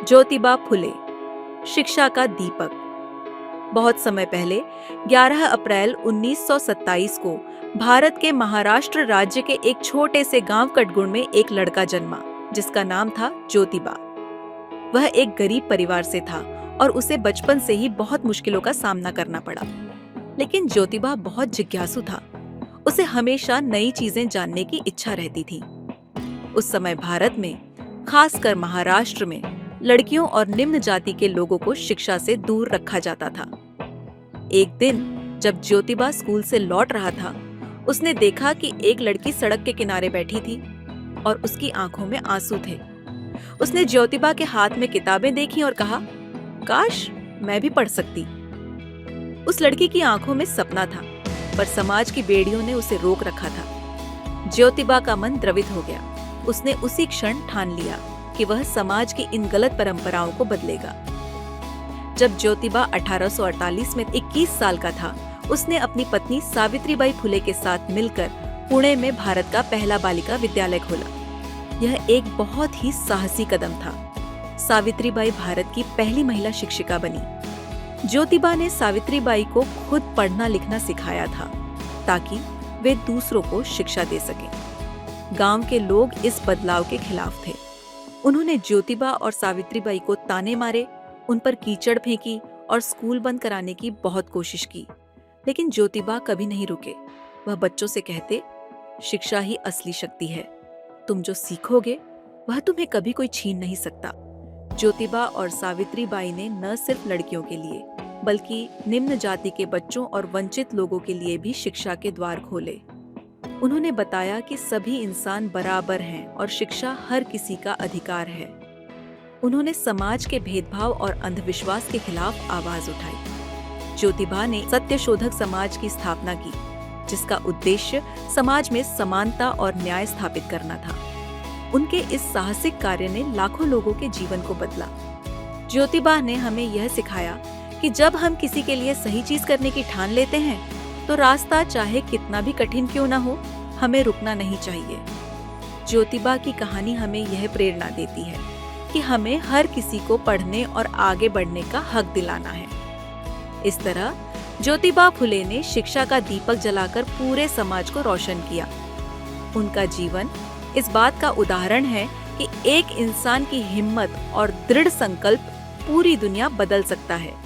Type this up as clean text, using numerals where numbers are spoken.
ज्योतिबा फुले, शिक्षा का दीपक। बहुत समय पहले 11 अप्रैल 1927 को भारत के महाराष्ट्र राज्य के एक छोटे से गांव कटगुण में एक लड़का जन्मा जिसका नाम था ज्योतिबा। वह एक गरीब परिवार से था और उसे बचपन से ही बहुत मुश्किलों का सामना करना पड़ा। लेकिन ज्योतिबा बहुत जिज्ञासु था। उसे हमेशा नई चीजें जानने की इच्छा रहती थी। उस समय भारत में, खासकर महाराष्ट्र में, लड़कियों और निम्न जाति के लोगों को शिक्षा से दूर रखा जाता था। एक दिन जब ज्योतिबा स्कूल से लौट रहा था, उसने देखा कि एक लड़की सड़क के किनारे बैठी थी और उसकी आंखों में आंसू थे। उसने ज्योतिबा के हाथ में किताबें देखी और कहा, काश मैं भी पढ़ सकती। उस लड़की की आंखों में सपना था, पर समाज की बेड़ियों ने उसे रोक रखा था। ज्योतिबा का मन द्रवित हो गया। उसने उसी क्षण ठान लिया कि वह समाज की इन गलत परंपराओं को बदलेगा। जब ज्योतिबा 1848 में 21 साल का था, उसने अपनी पत्नी सावित्रीबाई फुले के साथ मिलकर पुणे में भारत का पहला बालिका विद्यालय खोला। यह एक बहुत ही साहसी कदम था। सावित्रीबाई भारत की पहली महिला शिक्षिका बनी। ज्योतिबा ने सावित्रीबाई को खुद पढ़ना लिखना सिखाया था ताकि वे दूसरों को शिक्षा दे सकें। गांव के लोग इस बदलाव के खिलाफ थे। उन्होंने ज्योतिबा और सावित्रीबाई को ताने मारे, उन पर कीचड़ फेंकी और स्कूल बंद कराने की बहुत कोशिश की। लेकिन ज्योतिबा कभी नहीं रुके। वह बच्चों से कहते, शिक्षा ही असली शक्ति है। तुम जो सीखोगे वह तुम्हें कभी कोई छीन नहीं सकता। ज्योतिबा और सावित्रीबाई ने न सिर्फ लड़कियों के लिए बल्कि निम्न जाति के बच्चों और वंचित लोगों के लिए भी शिक्षा के द्वार खोले। उन्होंने बताया कि सभी इंसान बराबर हैं और शिक्षा हर किसी का अधिकार है। उन्होंने समाज के भेदभाव और अंधविश्वास के खिलाफ आवाज उठाई। ज्योतिबा ने सत्यशोधक समाज की स्थापना की, जिसका उद्देश्य समाज में समानता और न्याय स्थापित करना था। उनके इस साहसिक कार्य ने लाखों लोगों के जीवन को बदला। ज्योतिबा ने हमें यह सिखाया कि जब हम किसी के लिए सही चीज करने की ठान लेते हैं, तो रास्ता चाहे कितना भी कठिन क्यों ना हो, हमें रुकना नहीं चाहिए। ज्योतिबा की कहानी हमें यह प्रेरणा देती है कि हमें हर किसी को पढ़ने और आगे बढ़ने का हक दिलाना है। इस तरह ज्योतिबा फुले ने शिक्षा का दीपक जलाकर पूरे समाज को रोशन किया। उनका जीवन इस बात का उदाहरण है कि एक इंसान की हिम्मत और दृढ़ संकल्प पूरी दुनिया बदल सकता है।